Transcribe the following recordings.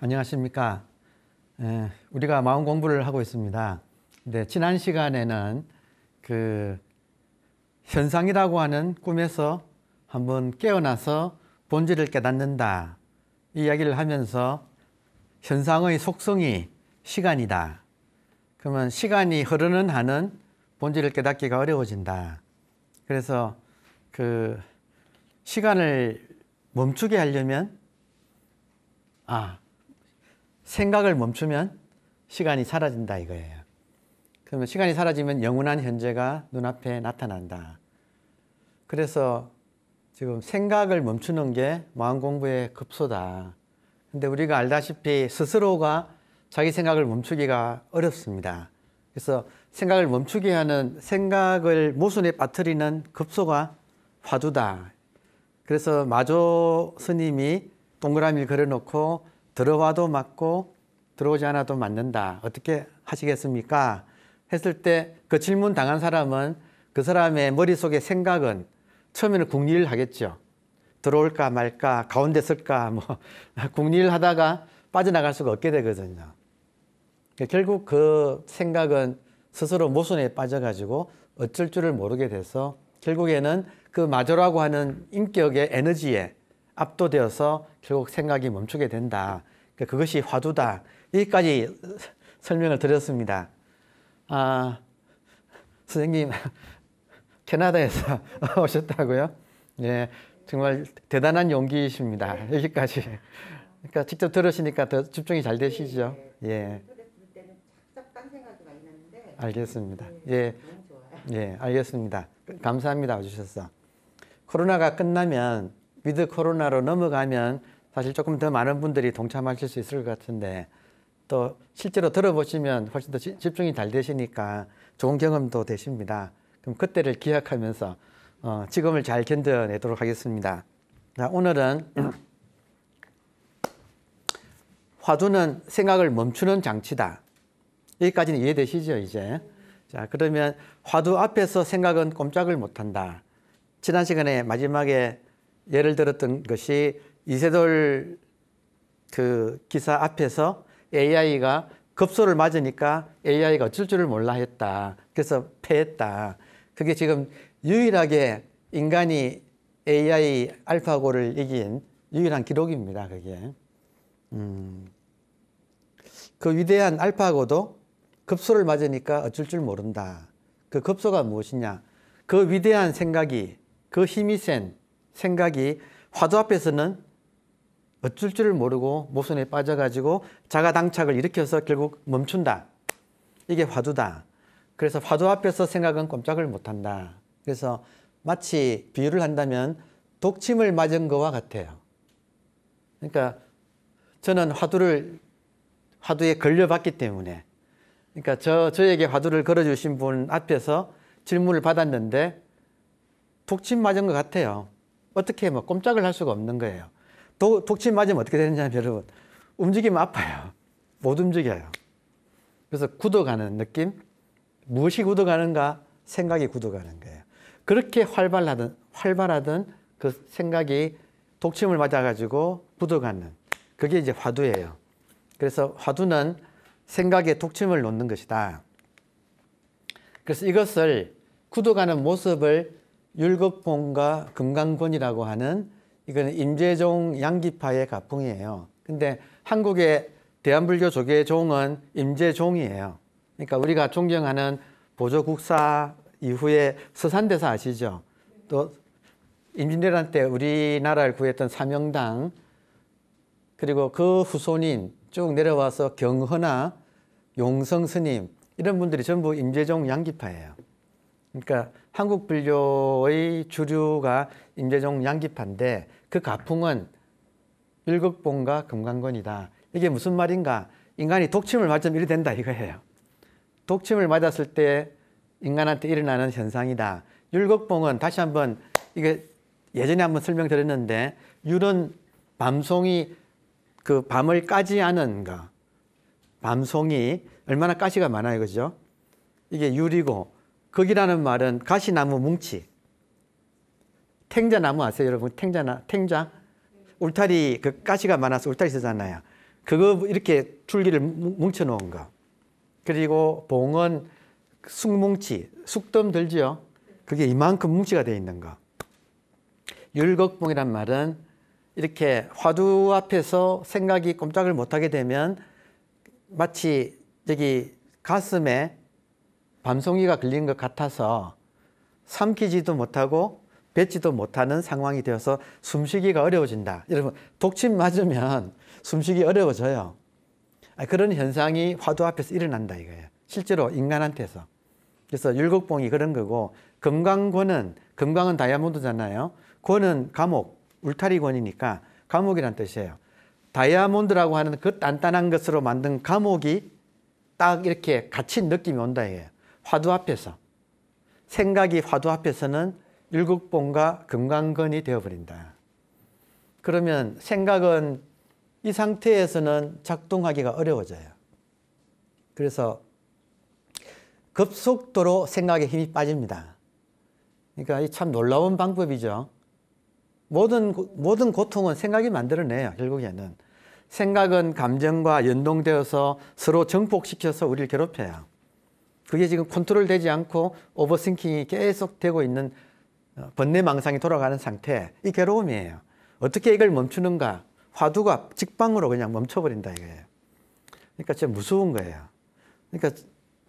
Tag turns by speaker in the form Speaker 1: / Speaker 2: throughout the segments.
Speaker 1: 안녕하십니까. 우리가 마음 공부를 하고 있습니다. 근데 지난 시간에는 그 현상이라고 하는 꿈에서 한번 깨어나서 본질을 깨닫는다 이 이야기를 하면서 현상의 속성이 시간이다. 그러면 시간이 흐르는 한은 본질을 깨닫기가 어려워진다. 그래서 그 시간을 멈추게 하려면 생각을 멈추면 시간이 사라진다 이거예요. 그러면 시간이 사라지면 영원한 현재가 눈앞에 나타난다. 그래서 지금 생각을 멈추는 게 마음 공부의 급소다. 근데 우리가 알다시피 스스로가 자기 생각을 멈추기가 어렵습니다. 그래서 생각을 멈추게 하는 생각을 모순에 빠뜨리는 급소가 화두다. 그래서 마조 스님이 동그라미를 그려놓고 들어와도 맞고 들어오지 않아도 맞는다. 어떻게 하시겠습니까? 했을 때 그 질문 당한 사람은 그 사람의 머릿속의 생각은 처음에는 궁리를 하겠죠. 들어올까 말까 가운데 쓸까 궁리를 하다가 빠져나갈 수가 없게 되거든요. 결국 그 생각은 스스로 모순에 빠져가지고 어쩔 줄을 모르게 돼서 결국에는 그 마조라고 하는 인격의 에너지에 압도되어서 결국 생각이 멈추게 된다. 그것이 화두다. 여기까지 설명을 드렸습니다. 선생님 캐나다에서 오셨다고요? 네, 정말 대단한 용기이십니다. 여기까지. 그러니까 직접 들으시니까 더 집중이 잘 되시죠? 예. 알겠습니다. 예, 예, 알겠습니다. 감사합니다. 와주셔서. 코로나가 끝나면 위드 코로나로 넘어가면 사실 조금 더 많은 분들이 동참하실 수 있을 것 같은데 또 실제로 들어보시면 훨씬 더 집중이 잘 되시니까 좋은 경험도 되십니다. 그럼 그때를 기약하면서 지금을 잘 견뎌내도록 하겠습니다. 자, 오늘은 화두는 생각을 멈추는 장치다. 여기까지는 이해되시죠, 이제? 자, 그러면 화두 앞에서 생각은 꼼짝을 못한다. 지난 시간에 마지막에 예를 들었던 것이 이세돌 그 기사 앞에서 AI가 급소를 맞으니까 AI가 어쩔 줄을 몰라 했다. 그래서 패했다. 그게 지금 유일하게 인간이 AI 알파고를 이긴 유일한 기록입니다. 그게. 그 위대한 알파고도 급소를 맞으니까 어쩔 줄 모른다. 그 급소가 무엇이냐? 그 위대한 생각이, 그 힘이 센 생각이 화두 앞에서는 어쩔 줄을 모르고 모순에 빠져가지고 자가당착을 일으켜서 결국 멈춘다. 이게 화두다. 그래서 화두 앞에서 생각은 꼼짝을 못한다. 그래서 마치 비유를 한다면 독침을 맞은 것과 같아요. 그러니까 저는 화두에 걸려봤기 때문에 그러니까 저에게 화두를 걸어주신 분 앞에서 질문을 받았는데 독침 맞은 것 같아요. 어떻게 꼼짝을 할 수가 없는 거예요. 독침 맞으면 어떻게 되느냐면 여러분 움직이면 아파요. 못 움직여요. 그래서 굳어가는 느낌? 무엇이 굳어가는가? 생각이 굳어가는 거예요. 그렇게 활발하던 그 생각이 독침을 맞아가지고 굳어가는 그게 이제 화두예요. 그래서 화두는 생각에 독침을 놓는 것이다. 그래서 이것을 굳어가는 모습을 율곡봉과 금강권이라고 하는 이거는 임재종 양기파의 가풍이에요. 근데 한국의 대한불교 조계종은 임재종이에요. 그러니까 우리가 존경하는 보조국사 이후에 서산대사 아시죠? 또 임진왜란 때 우리나라를 구했던 사명당 그리고 그 후손인 쭉 내려와서 경허나 용성스님 이런 분들이 전부 임재종 양기파예요. 그러니까 한국 불교의 주류가 임재종 양기파인데 그 가풍은 율곡봉과 금강권이다. 이게 무슨 말인가? 인간이 독침을 맞으면 이래 된다 이거예요. 독침을 맞았을 때 인간한테 일어나는 현상이다. 율곡봉은 다시 한번 이게 예전에 한번 설명드렸는데 율은 밤송이 그 밤을 까지 않은 거. 밤송이 얼마나 가시가 많아요, 그죠? 이게 율이고 거기라는 말은 가시나무 뭉치. 탱자나무 아세요, 여러분? 탱자? 울타리 그 가시가 많아서 울타리 쓰잖아요. 그거 이렇게 줄기를 뭉쳐 놓은 거. 그리고 봉은 쑥뭉치, 쑥덤 들죠? 그게 이만큼 뭉치가 되어 있는 거. 율곡봉이란 말은 이렇게 화두 앞에서 생각이 꼼짝을 못하게 되면 마치 여기 가슴에 밤송이가 걸린 것 같아서 삼키지도 못하고 뱉지도 못하는 상황이 되어서 숨쉬기가 어려워진다. 여러분, 독침 맞으면 숨쉬기 어려워져요. 그런 현상이 화두 앞에서 일어난다 이거예요. 실제로 인간한테서. 그래서 율곡봉이 그런 거고, 금강권은 다이아몬드잖아요. 권은 감옥, 울타리권이니까 감옥이란 뜻이에요. 다이아몬드라고 하는 그 단단한 것으로 만든 감옥이 딱 이렇게 갇힌 느낌이 온다 이거예요. 화두 앞에서. 생각이 화두 앞에서는 율곡봉과 금강건이 되어버린다. 그러면 생각은 이 상태에서는 작동하기가 어려워져요. 그래서 급속도로 생각에 힘이 빠집니다. 그러니까 이 참 놀라운 방법이죠. 모든 고통은 생각이 만들어내요. 결국에는. 생각은 감정과 연동되어서 서로 정복시켜서 우리를 괴롭혀요. 그게 지금 컨트롤되지 않고 오버싱킹이 계속 되고 있는 번뇌망상이 돌아가는 상태, 이 괴로움이에요. 어떻게 이걸 멈추는가? 화두가 직방으로 그냥 멈춰버린다 이거예요. 그러니까 진짜 무서운 거예요. 그러니까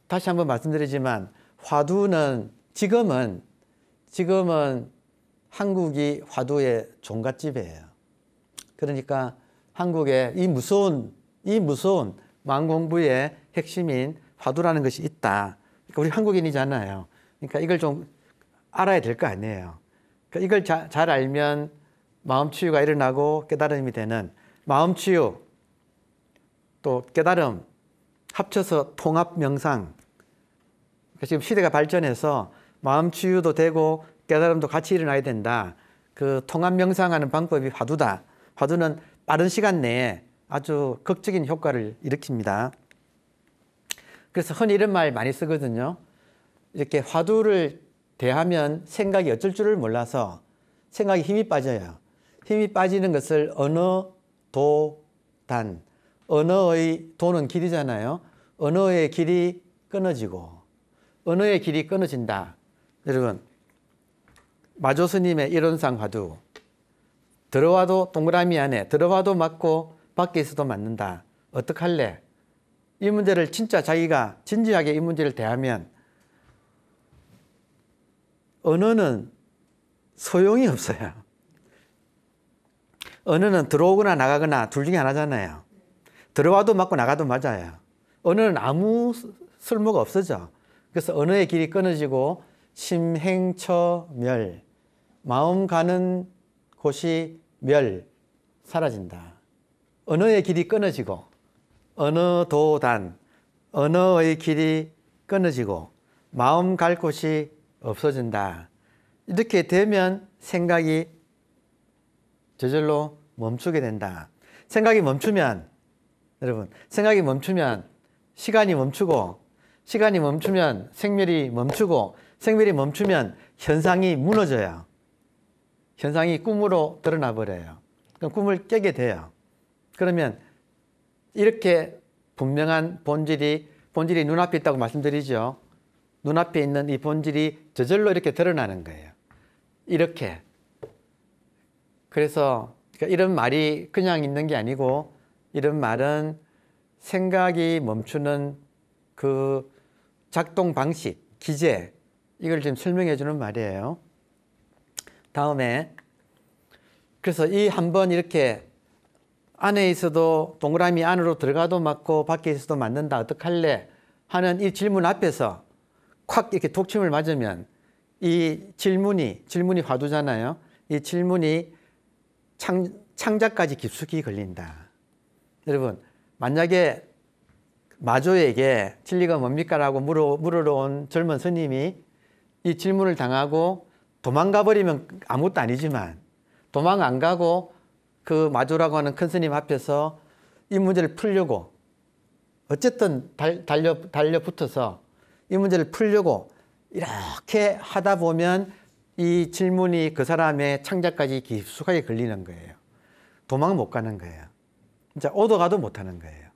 Speaker 1: 다시 한번 말씀드리지만 화두는 지금은 한국이 화두의 종갓집이에요. 그러니까 한국에 이 무서운 망공부의 핵심인 화두라는 것이 있다. 그러니까 우리 한국인이잖아요. 그러니까 이걸 좀 알아야 될 거 아니에요. 그러니까 이걸 잘 알면 마음 치유가 일어나고 깨달음이 되는, 마음 치유 또 깨달음 합쳐서 통합 명상. 그러니까 지금 시대가 발전해서 마음 치유도 되고 깨달음도 같이 일어나야 된다. 그 통합 명상하는 방법이 화두다. 화두는 빠른 시간 내에 아주 극적인 효과를 일으킵니다. 그래서 흔히 이런 말 많이 쓰거든요. 이렇게 화두를 대하면 생각이 어쩔 줄을 몰라서 생각에 힘이 빠져요. 힘이 빠지는 것을 언어, 도, 단. 언어의 도는 길이잖아요. 언어의 길이 끊어지고 언어의 길이 끊어진다. 여러분, 마조 스님의 이론상 화두. 들어와도 동그라미 안에 들어와도 맞고 밖에 있어도 맞는다. 어떡할래? 이 문제를 진짜 자기가 진지하게 이 문제를 대하면 언어는 소용이 없어요. 언어는 들어오거나 나가거나 둘 중에 하나잖아요. 들어와도 맞고 나가도 맞아요. 언어는 아무 쓸모가 없어져. 그래서 언어의 길이 끊어지고 심행처멸, 마음 가는 곳이 멸, 사라진다. 언어의 길이 끊어지고 언어도단, 언어의 길이 끊어지고 마음 갈 곳이 없어진다. 이렇게 되면 생각이 저절로 멈추게 된다. 생각이 멈추면, 여러분, 생각이 멈추면 시간이 멈추고, 시간이 멈추면 생멸이 멈추고, 생멸이 멈추면 현상이 무너져요. 현상이 꿈으로 드러나 버려요. 그럼 꿈을 깨게 돼요. 그러면 이렇게 분명한 본질이 눈앞에 있다고 말씀드리죠. 눈앞에 있는 이 본질이 저절로 이렇게 드러나는 거예요. 이렇게. 그래서 이런 말이 그냥 있는 게 아니고, 이런 말은 생각이 멈추는 그 작동 방식, 기제, 이걸 지금 설명해 주는 말이에요. 다음에, 그래서 이 한번 이렇게 안에 있어도 동그라미 안으로 들어가도 맞고 밖에 있어도 맞는다. 어떡할래? 하는 이 질문 앞에서 콱 이렇게 독침을 맞으면 이 질문이 화두잖아요. 이 질문이 창자까지 깊숙이 걸린다. 여러분, 만약에 마조에게 진리가 뭡니까? 라고 물으러 온 젊은 스님이 이 질문을 당하고 도망가 버리면 아무것도 아니지만, 도망 안 가고 그 마조라고 하는 큰 스님 앞에서 이 문제를 풀려고 어쨌든 달려붙어서 이 문제를 풀려고 이렇게 하다 보면 이 질문이 그 사람의 창자까지 깊숙하게 걸리는 거예요. 도망 못 가는 거예요. 진짜 오도 가도 못하는 거예요.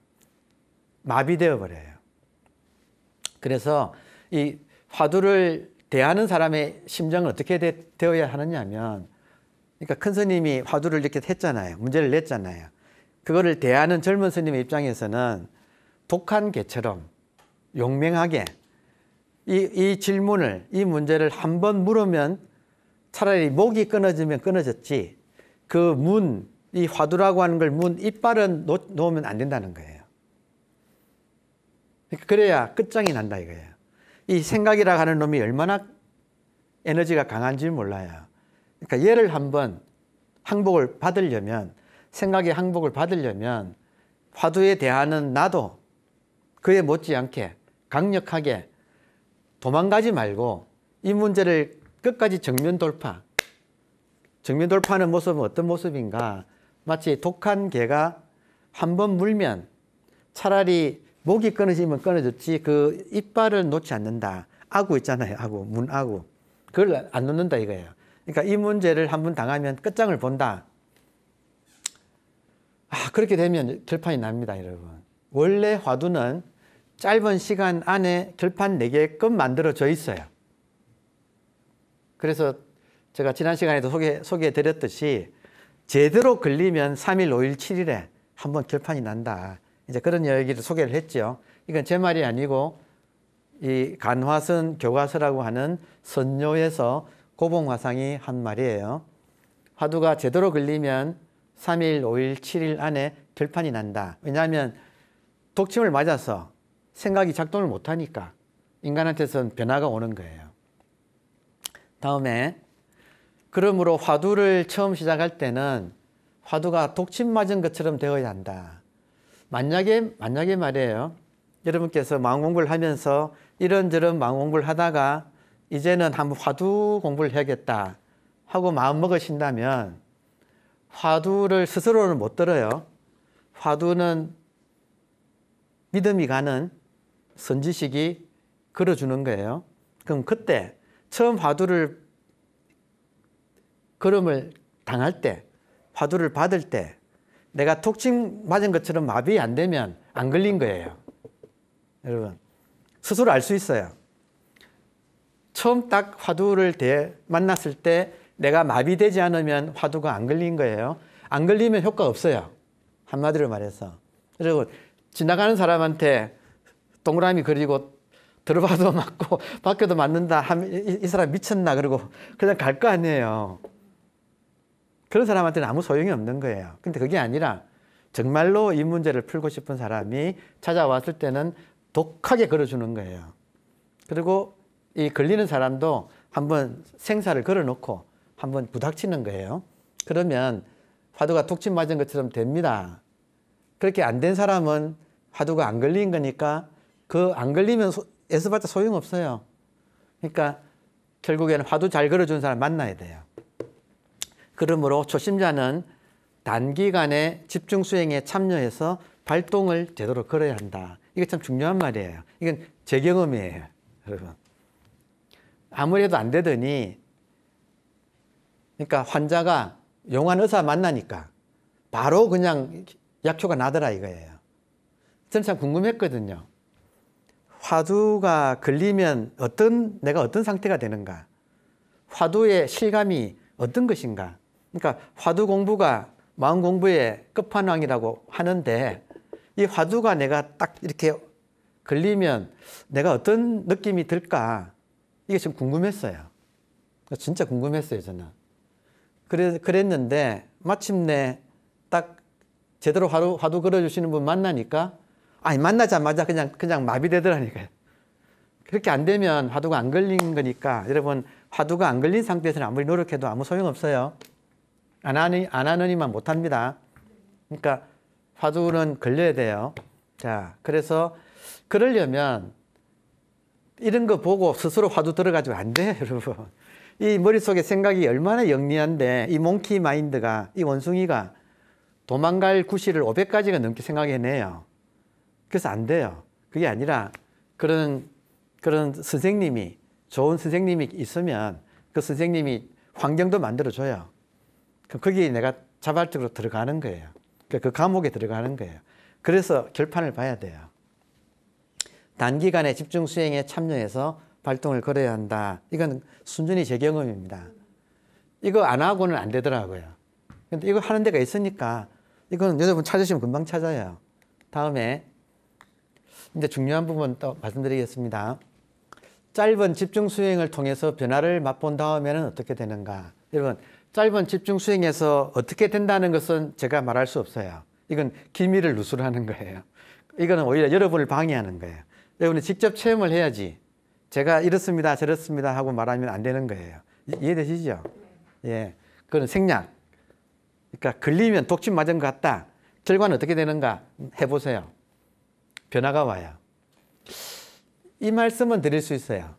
Speaker 1: 마비되어 버려요. 그래서 이 화두를 대하는 사람의 심정은 어떻게 되어야 하느냐면, 그러니까 큰 스님이 화두를 이렇게 했잖아요. 문제를 냈잖아요. 그거를 대하는 젊은 스님의 입장에서는 독한 개처럼 용맹하게 이 질문을, 이 문제를 한 번 물으면 차라리 목이 끊어지면 끊어졌지, 그 문, 이 화두라고 하는 걸 문 이빨은 놓으면 안 된다는 거예요. 그래야 끝장이 난다 이거예요. 이 생각이라고 하는 놈이 얼마나 에너지가 강한지 몰라요. 그러니까 얘를 한번 항복을 받으려면, 생각의 항복을 받으려면 화두에 대하는 나도 그에 못지않게 강력하게 도망가지 말고 이 문제를 끝까지 정면 돌파. 정면 돌파하는 모습은 어떤 모습인가? 마치 독한 개가 한번 물면 차라리 목이 끊어지면 끊어졌지 그 이빨을 놓지 않는다. 아구 있잖아요. 아구, 문아구. 그걸 안 놓는다 이거예요. 그러니까 이 문제를 한번 당하면 끝장을 본다. 그렇게 되면 결판이 납니다, 여러분. 원래 화두는 짧은 시간 안에 결판 내게끔 만들어져 있어요. 그래서 제가 지난 시간에도 소개해 드렸듯이 제대로 걸리면 3일, 5일, 7일에 한번 결판이 난다. 이제 그런 이야기를 소개를 했죠. 이건 제 말이 아니고 이 간화선 교과서라고 하는 선요에서 고봉화상이 한 말이에요. 화두가 제대로 걸리면 3일, 5일, 7일 안에 결판이 난다. 왜냐하면 독침을 맞아서 생각이 작동을 못하니까 인간한테서는 변화가 오는 거예요. 다음에 그러므로 화두를 처음 시작할 때는 화두가 독침 맞은 것처럼 되어야 한다. 만약에 말이에요. 여러분께서 마음 공부를 하면서 이런저런 마음 공부를 하다가 이제는 한번 화두 공부를 해야겠다 하고 마음 먹으신다면 화두를 스스로는 못 들어요. 화두는 믿음이 가는 선지식이 걸어주는 거예요. 그럼 그때 처음 화두를 걸음을 당할 때, 화두를 받을 때 내가 독침 맞은 것처럼 마비 안 되면 안 걸린 거예요. 여러분 스스로 알 수 있어요. 처음 딱 화두를 만났을 때 내가 마비되지 않으면 화두가 안 걸린 거예요. 안 걸리면 효과 없어요. 한마디로 말해서. 그리고 지나가는 사람한테 동그라미 그리고 들어봐도 맞고 밖에도 맞는다 하면 이 사람 미쳤나 그러고 그냥 갈 거 아니에요. 그런 사람한테는 아무 소용이 없는 거예요. 근데 그게 아니라 정말로 이 문제를 풀고 싶은 사람이 찾아왔을 때는 독하게 걸어주는 거예요. 그리고 이 걸리는 사람도 한번 생사를 걸어놓고 한번 부닥치는 거예요. 그러면 화두가 독침 맞은 것처럼 됩니다. 그렇게 안 된 사람은 화두가 안 걸린 거니까 그 안 걸리면 애써봤자 소용없어요. 그러니까 결국에는 화두 잘 걸어준 사람 만나야 돼요. 그러므로 초심자는 단기간에 집중 수행에 참여해서 발동을 제대로 걸어야 한다. 이게 참 중요한 말이에요. 이건 제 경험이에요, 여러분. 아무래도 안 되더니, 그러니까 환자가 용한 의사 만나니까 바로 그냥 약효가 나더라 이거예요. 저는 참 궁금했거든요. 화두가 걸리면 내가 어떤 상태가 되는가? 화두의 실감이 어떤 것인가? 그러니까 화두 공부가 마음 공부의 끝판왕이라고 하는데 이 화두가 내가 딱 이렇게 걸리면 내가 어떤 느낌이 들까? 이게 좀 궁금했어요. 진짜 궁금했어요, 저는. 그랬는데 마침내 딱 제대로 화두 걸어주시는 분 만나니까 만나자마자 그냥 마비되더라니까요. 그렇게 안 되면 화두가 안 걸린 거니까 여러분 화두가 안 걸린 상태에서는 아무리 노력해도 아무 소용없어요. 안 하느니만 못합니다. 그러니까 화두는 걸려야 돼요. 자, 그래서 그러려면 이런 거 보고 스스로 화두 들어가지고 안 돼요, 여러분. 이 머릿속에 생각이 얼마나 영리한데 이 몽키 마인드가, 이 원숭이가 도망갈 구실을 500가지가 넘게 생각해내요. 그래서 안 돼요. 그게 아니라 그런 선생님이, 좋은 선생님이 있으면 그 선생님이 환경도 만들어줘요. 그럼 거기에 내가 자발적으로 들어가는 거예요. 그 감옥에 들어가는 거예요. 그래서 결판을 봐야 돼요. 단기간에 집중 수행에 참여해서 발동을 걸어야 한다. 이건 순전히 제 경험입니다. 이거 안 하고는 안 되더라고요. 근데 이거 하는 데가 있으니까 이건 여러분 찾으시면 금방 찾아요. 다음에 이제 중요한 부분 또 말씀드리겠습니다. 짧은 집중 수행을 통해서 변화를 맛본 다음에는 어떻게 되는가? 여러분, 짧은 집중 수행에서 어떻게 된다는 것은 제가 말할 수 없어요. 이건 기밀을 누설하는 거예요. 이거는 오히려 여러분을 방해하는 거예요. 여러분이 직접 체험을 해야지. 제가 이렇습니다, 저렇습니다 하고 말하면 안 되는 거예요. 이해되시죠? 예, 그건 생략. 그러니까 걸리면 독침 맞은 것 같다. 결과는 어떻게 되는가 해보세요. 변화가 와요. 이 말씀은 드릴 수 있어요.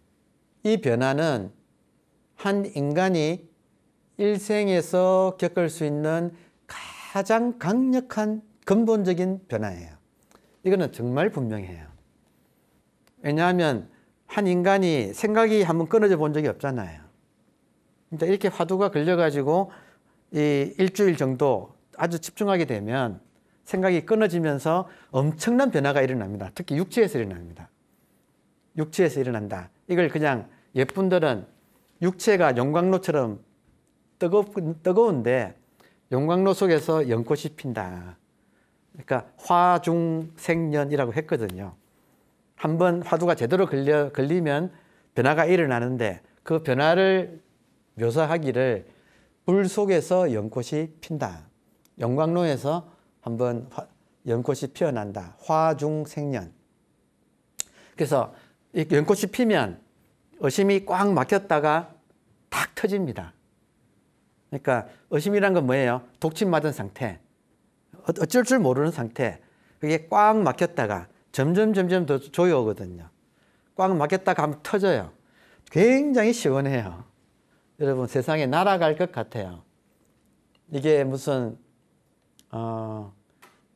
Speaker 1: 이 변화는 한 인간이 일생에서 겪을 수 있는 가장 강력한 근본적인 변화예요. 이거는 정말 분명해요. 왜냐하면 한 인간이 생각이 한번 끊어져 본 적이 없잖아요. 그러니까 이렇게 화두가 걸려가지고 이 일주일 정도 아주 집중하게 되면 생각이 끊어지면서 엄청난 변화가 일어납니다. 특히 육체에서 일어납니다. 육체에서 일어난다. 이걸 그냥 옛분들은 육체가 용광로처럼 뜨거운데 용광로 속에서 연꽃이 핀다. 그러니까 화중생년이라고 했거든요. 한번 화두가 제대로 걸리면 변화가 일어나는데 그 변화를 묘사하기를 불 속에서 연꽃이 핀다. 용광로에서 한번 연꽃이 피어난다. 화중생년. 그래서 이 연꽃이 피면 의심이 꽉 막혔다가 탁 터집니다. 그러니까 의심이란 건 뭐예요? 독침 맞은 상태. 어쩔 줄 모르는 상태. 그게 꽉 막혔다가 점점 더 조여오거든요. 꽉 막혔다가 한번 터져요. 굉장히 시원해요. 여러분 세상에 날아갈 것 같아요. 이게 무슨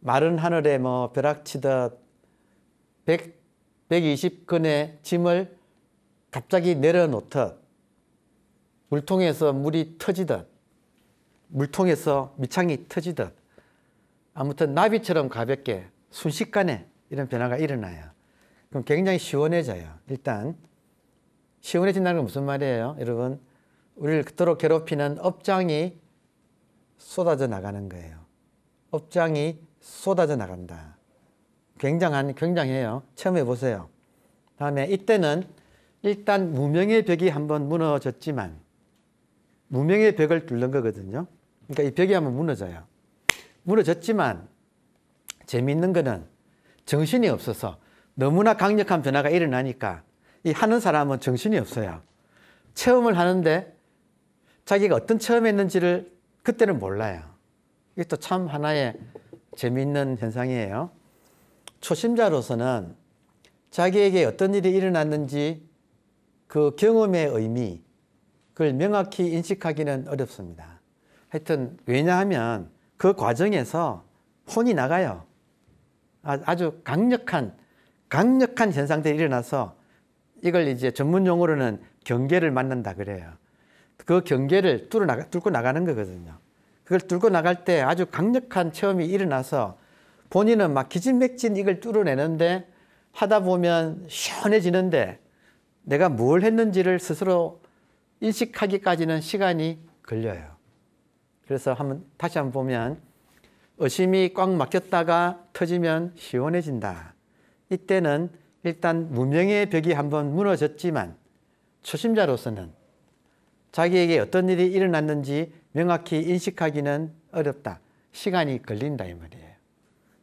Speaker 1: 마른 하늘에 뭐 벼락치듯 120근의 짐을 갑자기 내려놓듯 물통에서 물이 터지듯 물통에서 밑창이 터지듯 아무튼 나비처럼 가볍게 순식간에 이런 변화가 일어나요. 그럼 굉장히 시원해져요. 일단 시원해진다는 건 무슨 말이에요? 여러분 우리를 그토록 괴롭히는 업장이 쏟아져 나가는 거예요. 업장이 쏟아져 나간다. 굉장해요. 체험해 보세요. 다음에 이때는 일단 무명의 벽이 한번 무너졌지만 무명의 벽을 뚫는 거거든요. 그러니까 이 벽이 한번 무너져요. 무너졌지만 재미있는 거는 정신이 없어서 너무나 강력한 변화가 일어나니까 이 하는 사람은 정신이 없어요. 체험을 하는데 자기가 어떤 체험했는지를 그때는 몰라요. 이게 또 참 하나의 재미있는 현상이에요. 초심자로서는 자기에게 어떤 일이 일어났는지 그 경험의 의미, 그걸 명확히 인식하기는 어렵습니다. 하여튼 왜냐하면 그 과정에서 혼이 나가요. 아주 강력한 현상들이 일어나서 이걸 이제 전문 용어로는 경계를 만난다 그래요. 그 경계를 뚫고 나가는 거거든요. 그걸 뚫고 나갈 때 아주 강력한 체험이 일어나서 본인은 막 기진맥진 이걸 뚫어내는데 하다 보면 시원해지는데 내가 뭘 했는지를 스스로 인식하기까지는 시간이 걸려요. 그래서 다시 한번 보면 의심이 꽉 막혔다가 터지면 시원해진다. 이때는 일단 무명의 벽이 한번 무너졌지만 초심자로서는 자기에게 어떤 일이 일어났는지 명확히 인식하기는 어렵다. 시간이 걸린다 이 말이에요.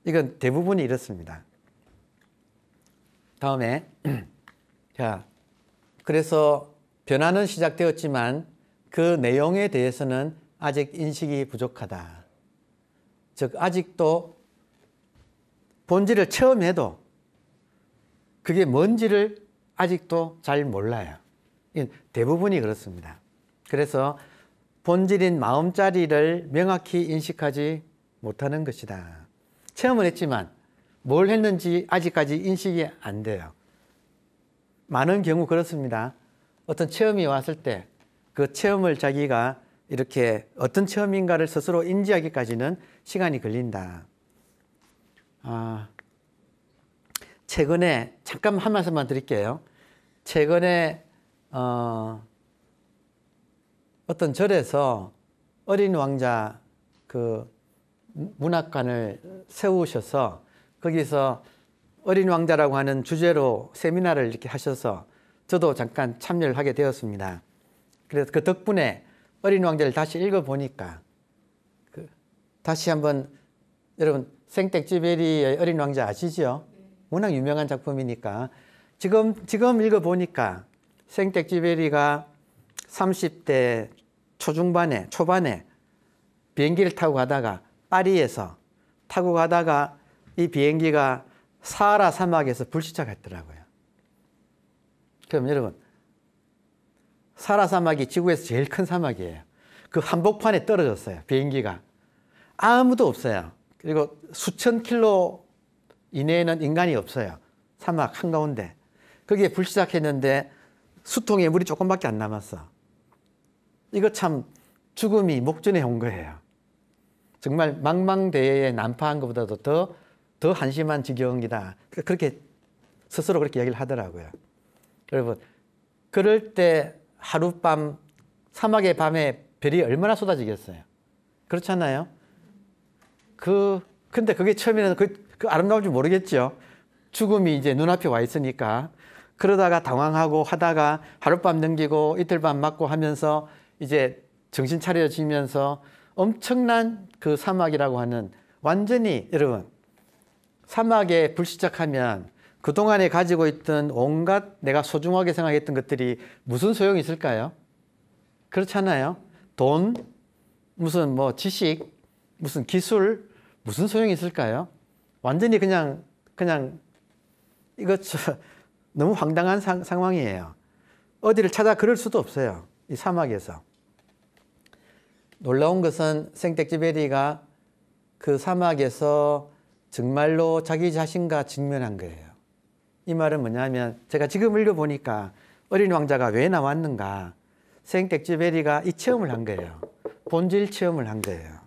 Speaker 1: 이건 대부분이 이렇습니다. 다음에 자, 그래서 변화는 시작되었지만 그 내용에 대해서는 아직 인식이 부족하다. 즉 아직도 본질을 체험해도 그게 뭔지를 아직도 잘 몰라요. 대부분이 그렇습니다. 그래서 본질인 마음자리를 명확히 인식하지 못하는 것이다. 체험을 했지만 뭘 했는지 아직까지 인식이 안 돼요. 많은 경우 그렇습니다. 어떤 체험이 왔을 때 그 체험을 자기가 이렇게 어떤 체험인가를 스스로 인지하기까지는 시간이 걸린다. 최근에 잠깐 한 말씀만 드릴게요. 최근에 어떤 절에서 어린 왕자 그 문학관을 세우셔서 거기서 어린 왕자라고 하는 주제로 세미나를 이렇게 하셔서 저도 잠깐 참여를 하게 되었습니다. 그래서 그 덕분에 어린 왕자를 다시 읽어보니까 다시 한번 여러분 생텍쥐베리의 어린 왕자 아시죠? 워낙 유명한 작품이니까 지금 읽어보니까 생텍쥐베리가 30대 초반에 비행기를 타고 가다가 파리에서 타고 가다가 이 비행기가 사하라 사막에서 불시착했더라고요. 그럼 여러분 사하라 사막이 지구에서 제일 큰 사막이에요. 그 한복판에 떨어졌어요. 비행기가. 아무도 없어요. 그리고 수천 킬로 이내에는 인간이 없어요. 사막 한가운데. 거기에 불시착했는데 수통에 물이 조금밖에 안 남았어. 이거 참 죽음이 목전에 온 거예요. 정말 망망대해에 난파한 것보다도 더 한심한 지경이다. 그렇게 스스로 그렇게 얘기를 하더라고요. 여러분, 그럴 때 하룻밤 사막의 밤에 별이 얼마나 쏟아지겠어요. 그렇잖아요. 근데 그게 처음에는 그 아름다운 줄 모르겠죠. 죽음이 이제 눈앞에 와 있으니까. 그러다가 당황하고 하다가 하룻밤 넘기고 이틀밤 맞고 하면서 이제 정신 차려지면서 엄청난 그 사막이라고 하는 완전히 여러분 사막에 불시착하면 그동안에 가지고 있던 온갖 내가 소중하게 생각했던 것들이 무슨 소용이 있을까요? 그렇잖아요. 돈, 무슨 뭐 지식, 무슨 기술, 무슨 소용이 있을까요? 완전히 그냥 이거 너무 황당한 상황이에요. 어디를 찾아 그럴 수도 없어요. 이 사막에서. 놀라운 것은 생텍쥐베리가 그 사막에서 정말로 자기 자신과 직면한 거예요. 이 말은 뭐냐면 제가 지금 읽어보니까 어린 왕자가 왜 나왔는가. 생텍쥐베리가 이 체험을 한 거예요. 본질 체험을 한 거예요.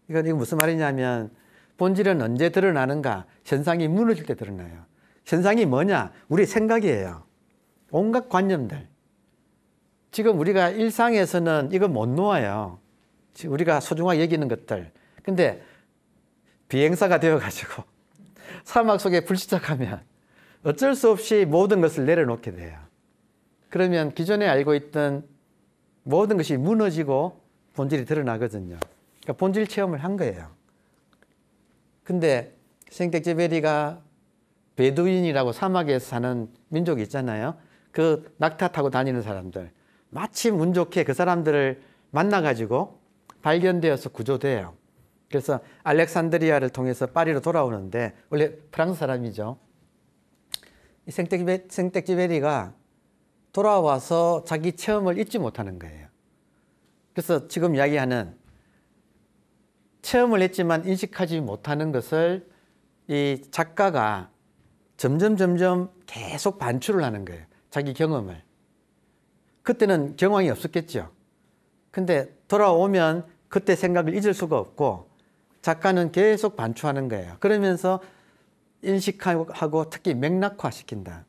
Speaker 1: 이거 무슨 말이냐면 본질은 언제 드러나는가? 현상이 무너질 때 드러나요. 현상이 뭐냐? 우리 생각이에요. 온갖 관념들. 지금 우리가 일상에서는 이거 못 놓아요. 우리가 소중하게 여기는 것들. 근데 비행사가 되어가지고 사막 속에 불시착하면 어쩔 수 없이 모든 것을 내려놓게 돼요. 그러면 기존에 알고 있던 모든 것이 무너지고 본질이 드러나거든요. 그러니까 본질 체험을 한 거예요. 근데 생텍쥐베리가 베두인이라고 사막에서 사는 민족이 있잖아요. 그 낙타 타고 다니는 사람들. 마침 운 좋게 그 사람들을 만나가지고 발견되어서 구조돼요. 그래서 알렉산드리아를 통해서 파리로 돌아오는데 원래 프랑스 사람이죠. 이 생텍쥐베리가 돌아와서 자기 체험을 잊지 못하는 거예요. 그래서 지금 이야기하는 체험을 했지만 인식하지 못하는 것을 이 작가가 점점 계속 반출을 하는 거예요. 자기 경험을. 그때는 경황이 없었겠죠. 근데 돌아오면 그때 생각을 잊을 수가 없고 작가는 계속 반추하는 거예요. 그러면서 인식하고 특히 맥락화시킨다.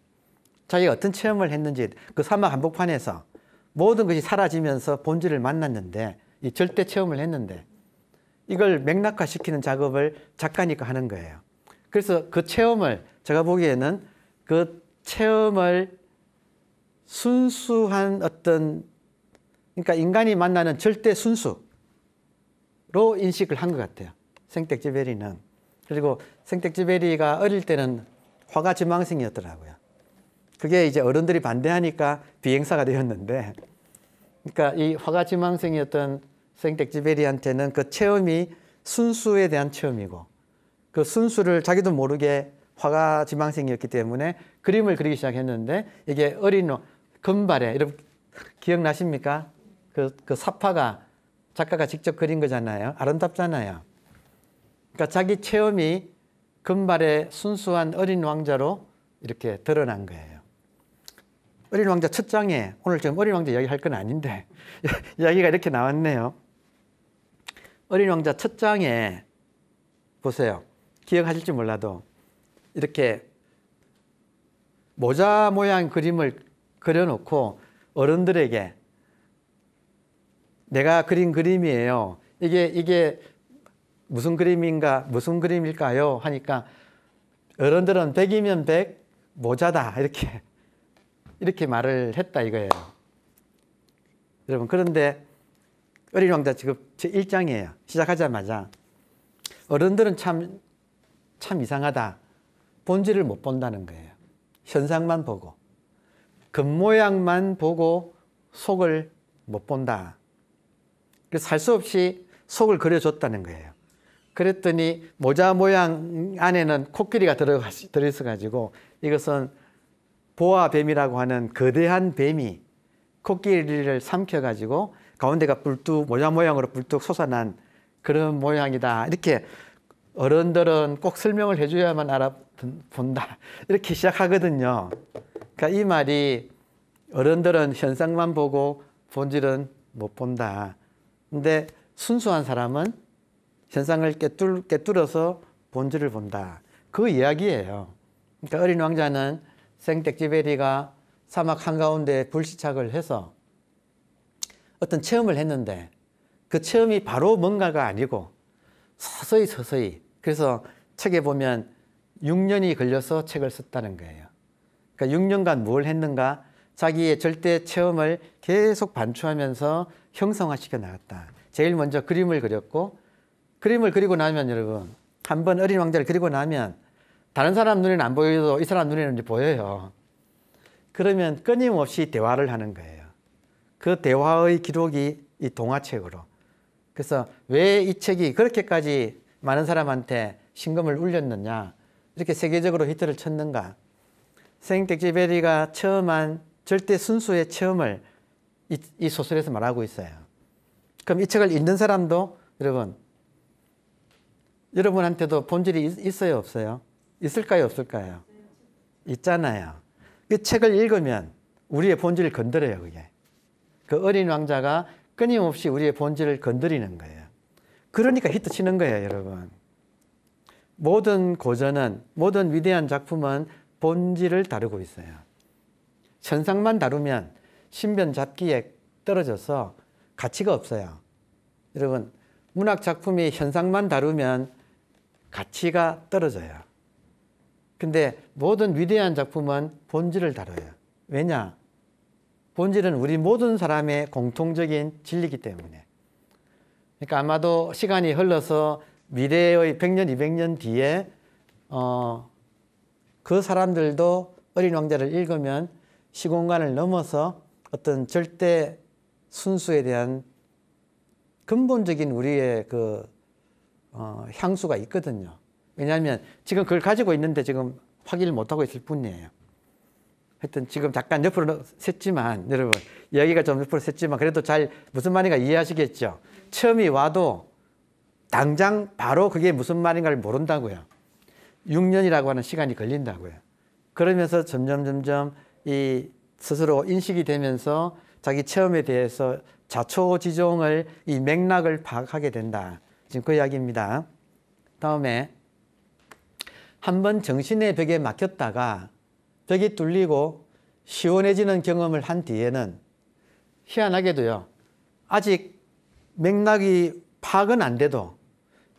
Speaker 1: 자기가 어떤 체험을 했는지 그 사막 한복판에서 모든 것이 사라지면서 본질을 만났는데 이 절대 체험을 했는데 이걸 맥락화시키는 작업을 작가니까 하는 거예요. 그래서 그 체험을 제가 보기에는 그 체험을 순수한 어떤 그러니까 인간이 만나는 절대 순수로 인식을 한 것 같아요. 생텍쥐베리는. 그리고 생텍쥐베리가 어릴 때는 화가 지망생이었더라고요. 그게 이제 어른들이 반대하니까 비행사가 되었는데 그러니까 이 화가 지망생이었던 생텍쥐베리한테는 그 체험이 순수에 대한 체험이고 그 순수를 자기도 모르게 화가 지망생이었기 때문에 그림을 그리기 시작했는데 이게 어린 금발에 여러분 기억나십니까? 그 사파가 작가가 직접 그린 거잖아요. 아름답잖아요. 그러니까 자기 체험이 금발의 순수한 어린 왕자로 이렇게 드러난 거예요. 어린 왕자 첫 장에 오늘 지금 어린 왕자 이야기할 건 아닌데 이야기가 이렇게 나왔네요. 어린 왕자 첫 장에 보세요. 기억하실지 몰라도 이렇게 모자 모양 그림을 그려놓고 어른들에게 내가 그린 그림이에요. 이게 무슨 그림인가, 무슨 그림일까요? 하니까 어른들은 100이면 100, 모자다. 이렇게 말을 했다 이거예요. 여러분, 그런데 어린 왕자 지금 제 1장이에요. 시작하자마자 어른들은 참 이상하다. 본질을 못 본다는 거예요. 현상만 보고, 겉모양만 보고 속을 못 본다. 그래서 할 수 없이 속을 그려줬다는 거예요. 그랬더니 모자 모양 안에는 코끼리가 들어있어가지고 이것은 보아뱀이라고 하는 거대한 뱀이 코끼리를 삼켜가지고 가운데가 모자 모양으로 뿔뚝 솟아난 그런 모양이다. 이렇게 어른들은 꼭 설명을 해줘야만 알아본다. 이렇게 시작하거든요. 그러니까 이 말이 어른들은 현상만 보고 본질은 못 본다. 근데 순수한 사람은 현상을 깨뚫어서 본질을 본다. 그 이야기예요. 그러니까 어린 왕자는 생텍쥐베리가 사막 한가운데 불시착을 해서 어떤 체험을 했는데 그 체험이 바로 뭔가가 아니고 서서히 그래서 책에 보면 6년이 걸려서 책을 썼다는 거예요. 그러니까 6년간 뭘 했는가? 자기의 절대 체험을 계속 반추하면서 형성화시켜 나갔다. 제일 먼저 그림을 그렸고, 그림을 그리고 나면 여러분, 한번 어린 왕자를 그리고 나면 다른 사람 눈에는 안 보여도 이 사람 눈에는 이제 보여요. 그러면 끊임없이 대화를 하는 거예요. 그 대화의 기록이 이 동화책으로. 그래서 왜 이 책이 그렇게까지 많은 사람한테 심금을 울렸느냐, 이렇게 세계적으로 히트를 쳤는가. 생텍쥐베리가 체험한 절대 순수의 체험을 이 소설에서 말하고 있어요. 그럼 이 책을 읽는 사람도 여러분한테도 본질이 있어요, 없어요? 있을까요, 없을까요? 있잖아요. 그 책을 읽으면 우리의 본질을 건드려요, 그게. 그 어린 왕자가 끊임없이 우리의 본질을 건드리는 거예요. 그러니까 히트 치는 거예요, 여러분. 모든 고전은, 모든 위대한 작품은 본질을 다루고 있어요. 현상만 다루면 신변 잡기에 떨어져서 가치가 없어요. 여러분, 문학 작품이 현상만 다루면 가치가 떨어져요. 근데 모든 위대한 작품은 본질을 다뤄요. 왜냐? 본질은 우리 모든 사람의 공통적인 진리이기 때문에. 그러니까 아마도 시간이 흘러서 미래의 100년, 200년 뒤에 그 사람들도 어린 왕자를 읽으면 시공간을 넘어서 어떤 절대 순수에 대한 근본적인 우리의 향수가 있거든요. 왜냐하면 지금 그걸 가지고 있는데 지금 확인을 못하고 있을 뿐이에요. 하여튼 지금 잠깐 옆으로 샜지만, 여러분, 이야기가 좀 옆으로 샜지만, 그래도 잘 무슨 말인가 이해하시겠죠? 처음이 와도 당장 바로 그게 무슨 말인가를 모른다고요. 6년이라고 하는 시간이 걸린다고요. 그러면서 점점 이 스스로 인식이 되면서 자기 체험에 대해서 자초지종을, 이 맥락을 파악하게 된다. 지금 그 이야기입니다. 다음에 한번 정신의 벽에 막혔다가 벽이 뚫리고 시원해지는 경험을 한 뒤에는 희한하게도요, 아직 맥락이 파악은 안 돼도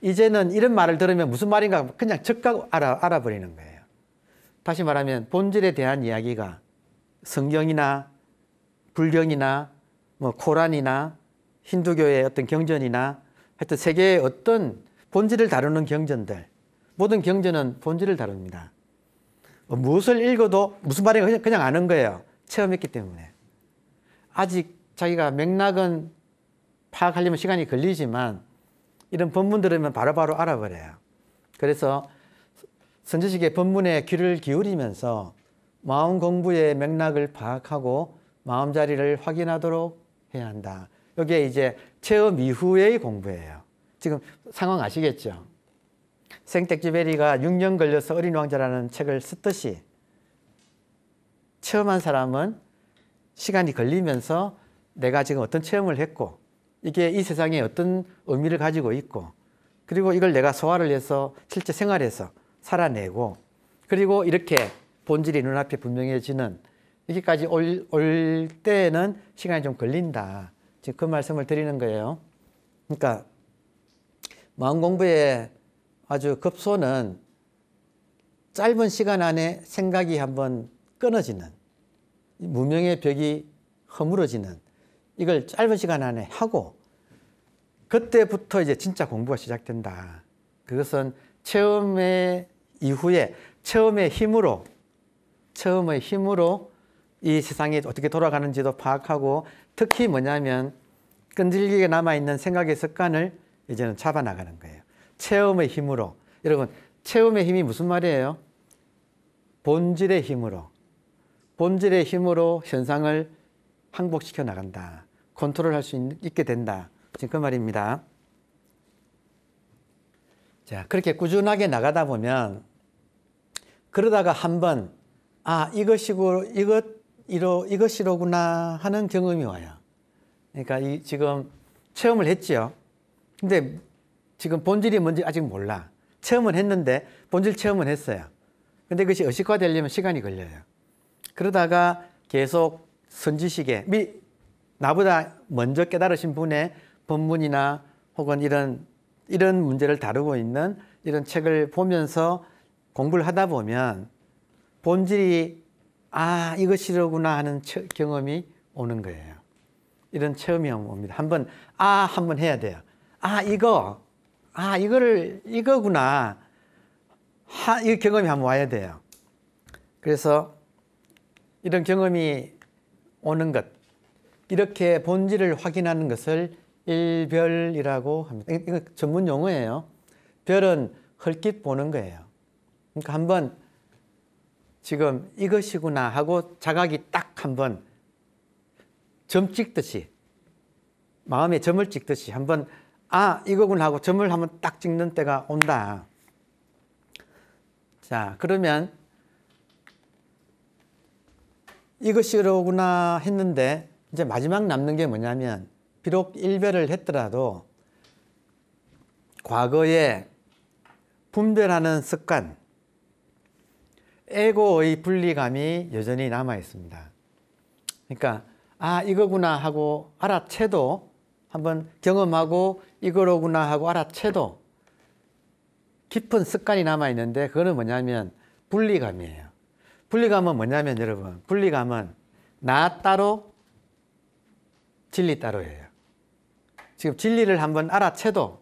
Speaker 1: 이제는 이런 말을 들으면 무슨 말인가 그냥 즉각 알아버리는 거예요. 다시 말하면 본질에 대한 이야기가 성경이나 불경이나 코란이나 힌두교의 어떤 경전이나 하여튼 세계의 어떤 본질을 다루는 경전들, 모든 경전은 본질을 다룹니다. 무엇을 읽어도 무슨 말인가 그냥 아는 거예요. 체험했기 때문에. 아직 자기가 맥락은 파악하려면 시간이 걸리지만 이런 본문 들으면 바로바로 알아버려요. 그래서 선지식의 본문에 귀를 기울이면서 마음 공부의 맥락을 파악하고 마음자리를 확인하도록 해야 한다. 이게 이제 체험 이후의 공부예요. 지금 상황 아시겠죠? 생텍쥐베리가 6년 걸려서 어린 왕자라는 책을 썼듯이 체험한 사람은 시간이 걸리면서 내가 지금 어떤 체험을 했고 이게 이 세상에 어떤 의미를 가지고 있고, 그리고 이걸 내가 소화를 해서 실제 생활에서 살아내고, 그리고 이렇게 본질이 눈앞에 분명해지는, 여기까지 올 때에는 시간이 좀 걸린다. 지금 그 말씀을 드리는 거예요. 그러니까 마음 공부의 아주 급소는 짧은 시간 안에 생각이 한번 끊어지는, 무명의 벽이 허물어지는, 이걸 짧은 시간 안에 하고 그때부터 이제 진짜 공부가 시작된다. 그것은 체험의 이후에 체험의 힘으로 이 세상이 어떻게 돌아가는지도 파악하고, 특히 뭐냐면 끈질기게 남아있는 생각의 습관을 이제는 잡아나가는 거예요. 체험의 힘으로. 여러분, 체험의 힘이 무슨 말이에요? 본질의 힘으로. 본질의 힘으로 현상을 항복시켜 나간다. 컨트롤할 수 있게 된다. 지금 그 말입니다. 자, 그렇게 꾸준하게 나가다 보면, 그러다가 한번 이것이로구나 하는 경험이 와요. 그러니까 지금 체험을 했지요. 근데 지금 본질이 뭔지 아직 몰라. 체험은 했는데 본질 체험은 했어요. 근데 그것이 의식화되려면 시간이 걸려요. 그러다가 계속 선지식에 나보다 먼저 깨달으신 분의 본문이나 혹은 이런 문제를 다루고 있는 이런 책을 보면서 공부를 하다 보면 본질이 이것이로구나 하는 경험이 오는 거예요. 이런 체험이 옵니다. 한번 해야 돼요. 이거구나. 이 경험이 한번 와야 돼요. 그래서 이런 경험이 오는 것, 이렇게 본질을 확인하는 것을 일별이라고 합니다. 이거 전문 용어예요. 별은 헐깃 보는 거예요. 그러니까 한번 지금 이것이구나 하고 자각이 딱 한번 점 찍듯이, 마음에 점을 찍듯이 한번 이거구나 하고 점을 한번 딱 찍는 때가 온다. 자, 그러면 이것이로구나 했는데 이제 마지막 남는 게 뭐냐면, 비록 일별을 했더라도 과거에 분별하는 습관, 에고의 분리감이 여전히 남아 있습니다. 그러니까 이거구나 하고 알아채도, 한번 경험하고 이거로구나 하고 알아채도 깊은 습관이 남아 있는데, 그거는 뭐냐면 분리감이에요. 분리감은 뭐냐면 여러분, 분리감은 나 따로 진리 따로예요. 지금 진리를 한번 알아채도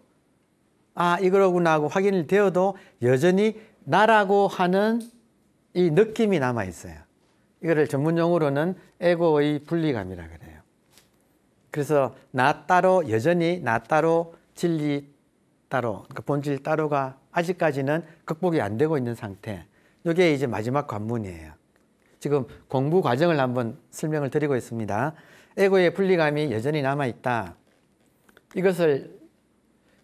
Speaker 1: 이거로구나 하고 확인이 되어도 여전히 나라고 하는 이 느낌이 남아 있어요. 이거를 전문용어로는 에고의 분리감이라 그래요. 그래서 나 따로, 여전히 나 따로, 진리 따로, 그러니까 본질 따로가 아직까지는 극복이 안 되고 있는 상태. 이게 이제 마지막 관문이에요. 지금 공부 과정을 한번 설명을 드리고 있습니다. 에고의 분리감이 여전히 남아 있다. 이것을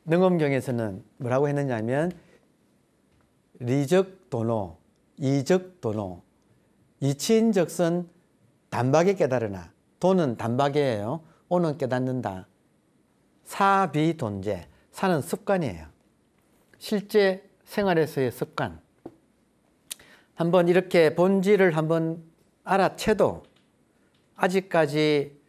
Speaker 1: 능엄경에서는 뭐라고 했느냐면 리적도노, 이적도노, 이치인적선 단박에 깨달으나, 도는 단박이에요. 오는 깨닫는다. 사비돈제, 사는 습관이에요. 실제 생활에서의 습관. 한번 이렇게 본질을 한번 알아채도 아직까지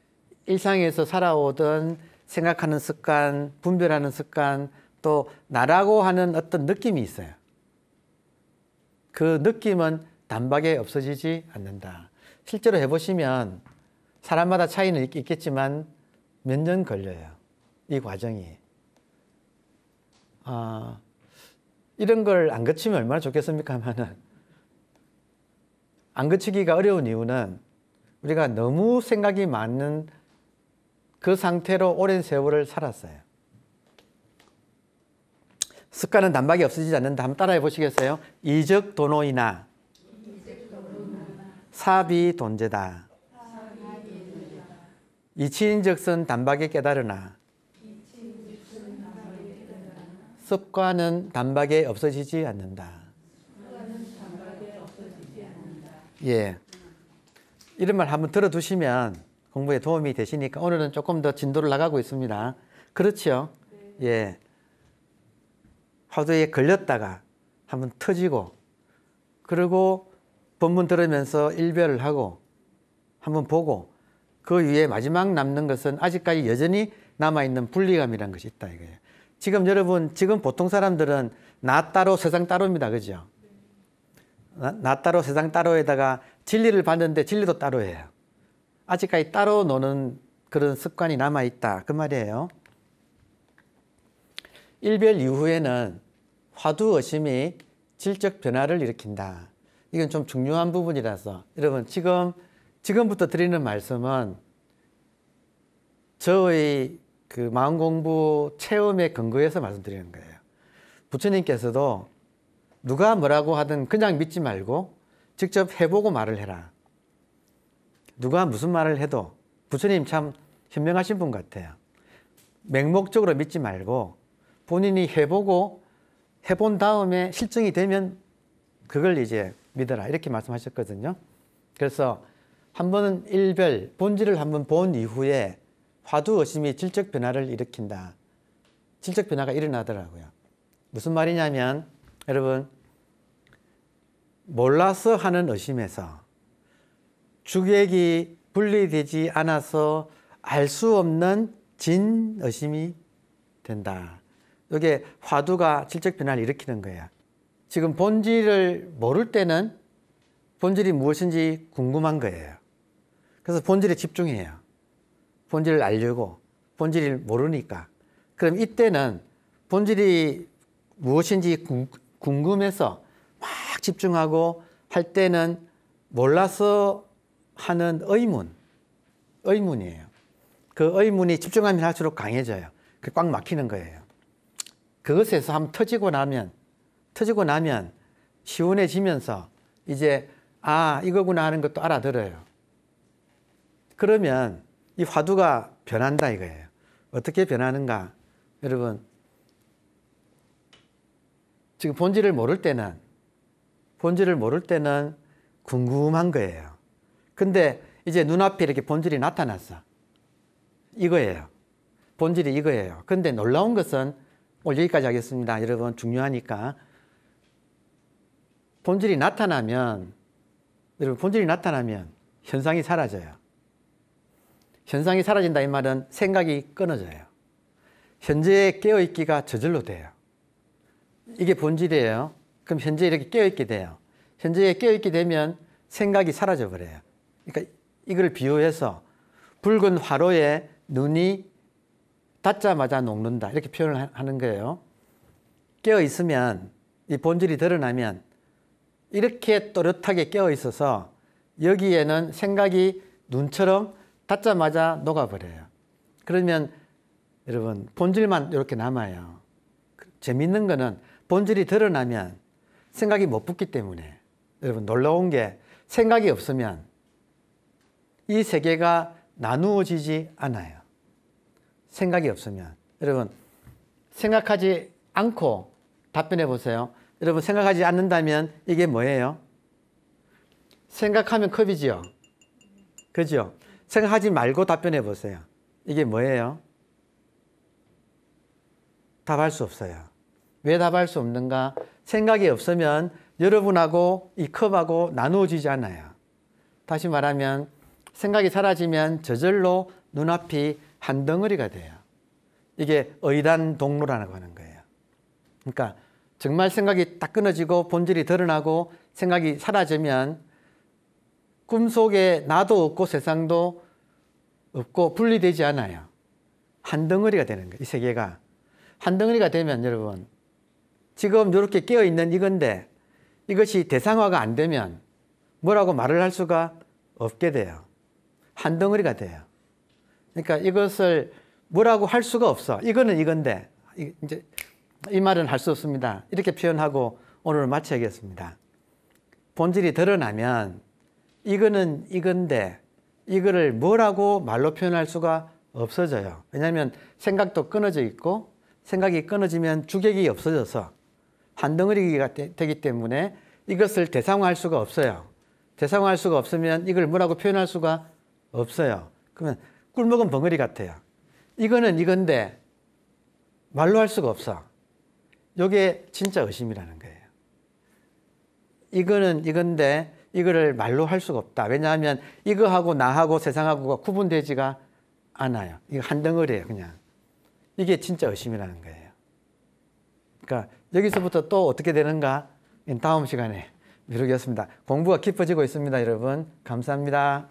Speaker 1: 일상에서 살아오던 생각하는 습관, 분별하는 습관, 또 나라고 하는 어떤 느낌이 있어요. 그 느낌은 단박에 없어지지 않는다. 실제로 해보시면 사람마다 차이는 있겠지만 몇 년 걸려요. 이 과정이. 이런 걸 안 거치면 얼마나 좋겠습니까? 하면은 안 거치기가 어려운 이유는 우리가 너무 생각이 많은 그 상태로 오랜 세월을 살았어요. 습관은 단박에 없어지지 않는다. 한번 따라해 보시겠어요? 이적도노이나 사비돈제다. 이치인적선 단박에 깨달으나 습관은 단박에 없어지지 않는다. 예, 이런 말 한번 들어두시면 공부에 도움이 되시니까 오늘은 조금 더 진도를 나가고 있습니다. 그렇죠? 네. 예. 화두에 걸렸다가 한번 터지고, 그리고 본문 들으면서 일별을 하고 한번 보고, 그 위에 마지막 남는 것은 아직까지 여전히 남아있는 분리감이라는 것이 있다 이거예요. 지금 여러분, 지금 보통 사람들은 나 따로 세상 따로입니다. 그죠? 나 따로 세상 따로에다가 진리를 봤는데 진리도 따로예요. 아직까지 따로 노는 그런 습관이 남아있다 그 말이에요. 일별 이후에는 화두의심이 질적 변화를 일으킨다. 이건 좀 중요한 부분이라서 여러분 지금부터 드리는 말씀은 저의 그 마음공부 체험에 근거해서 말씀드리는 거예요. 부처님께서도 누가 뭐라고 하든 그냥 믿지 말고 직접 해보고 말을 해라. 누가 무슨 말을 해도 부처님 참 현명하신 분 같아요. 맹목적으로 믿지 말고 본인이 해보고 해본 다음에 실증이 되면 그걸 이제 믿어라 이렇게 말씀하셨거든요. 그래서 한 번은 일별 본질을 한번 본 이후에 화두의심이 질적 변화를 일으킨다. 질적 변화가 일어나더라고요. 무슨 말이냐면 여러분, 몰라서 하는 의심에서 주객이 분리되지 않아서 알 수 없는 진의심이 된다. 이게 화두가 질적 변화를 일으키는 거예요. 지금 본질을 모를 때는 본질이 무엇인지 궁금한 거예요. 그래서 본질에 집중해요. 본질을 알려고. 본질을 모르니까. 그럼 이때는 본질이 무엇인지 궁금해서 막 집중하고 할 때는 몰라서 하는 의문이에요. 그 의문이 집중하면 할수록 강해져요. 꽉 막히는 거예요. 그것에서 한번 터지고 나면 시원해지면서 이제 이거구나 하는 것도 알아들어요. 그러면 이 화두가 변한다 이거예요. 어떻게 변하는가? 여러분, 지금 본질을 모를 때는 궁금한 거예요. 근데 이제 눈앞에 이렇게 본질이 나타났어. 이거예요. 본질이 이거예요. 근데 놀라운 것은 오늘 여기까지 하겠습니다. 여러분, 중요하니까. 본질이 나타나면 현상이 사라져요. 현상이 사라진다 이 말은 생각이 끊어져요. 현재의 깨어있기가 저절로 돼요. 이게 본질이에요. 그럼 현재 이렇게 깨어있게 돼요. 현재에 깨어있게 되면 생각이 사라져 버려요. 그러니까 이걸 비유해서 붉은 화로에 눈이 닿자마자 녹는다 이렇게 표현을 하는 거예요. 깨어있으면 이 본질이 드러나면 이렇게 또렷하게 깨어있어서 여기에는 생각이 눈처럼 닿자마자 녹아버려요. 그러면 여러분 본질만 이렇게 남아요. 재밌는 거는 본질이 드러나면 생각이 못 붙기 때문에 여러분 놀라운 게 생각이 없으면 이 세계가 나누어지지 않아요. 생각이 없으면. 여러분 생각하지 않고 답변해 보세요. 여러분 생각하지 않는다면 이게 뭐예요? 생각하면 컵이지요. 그죠? 생각하지 말고 답변해 보세요. 이게 뭐예요? 답할 수 없어요. 왜 답할 수 없는가? 생각이 없으면 여러분하고 이 컵하고 나누어지지 않아요. 다시 말하면 생각이 사라지면 저절로 눈앞이 한 덩어리가 돼요. 이게 의단동로라고 하는 거예요. 그러니까 정말 생각이 딱 끊어지고 본질이 드러나고 생각이 사라지면 꿈속에 나도 없고 세상도 없고 분리되지 않아요. 한 덩어리가 되는 거예요. 이 세계가. 한 덩어리가 되면 여러분 지금 이렇게 깨어있는 이건데 이것이 대상화가 안 되면 뭐라고 말을 할 수가 없게 돼요. 한 덩어리가 돼요. 그러니까 이것을 뭐라고 할 수가 없어. 이거는 이건데 이제 이 말은 할 수 없습니다. 이렇게 표현하고 오늘 마쳐야겠습니다. 본질이 드러나면 이거는 이건데 이거를 뭐라고 말로 표현할 수가 없어져요. 왜냐하면 생각도 끊어져 있고 생각이 끊어지면 주객이 없어져서 한 덩어리가 되기 때문에 이것을 대상화할 수가 없어요. 대상화할 수가 없으면 이걸 뭐라고 표현할 수가 없어요. 그러면 꿀먹은 벙어리 같아요. 이거는 이건데 말로 할 수가 없어. 이게 진짜 의심이라는 거예요. 이거는 이건데 이거를 말로 할 수가 없다. 왜냐하면 이거하고 나하고 세상하고가 구분되지가 않아요. 이거 한 덩어리예요, 그냥. 이게 진짜 의심이라는 거예요. 그러니까 여기서부터 또 어떻게 되는가? 다음 시간에 미루겠습니다. 공부가 깊어지고 있습니다, 여러분. 감사합니다.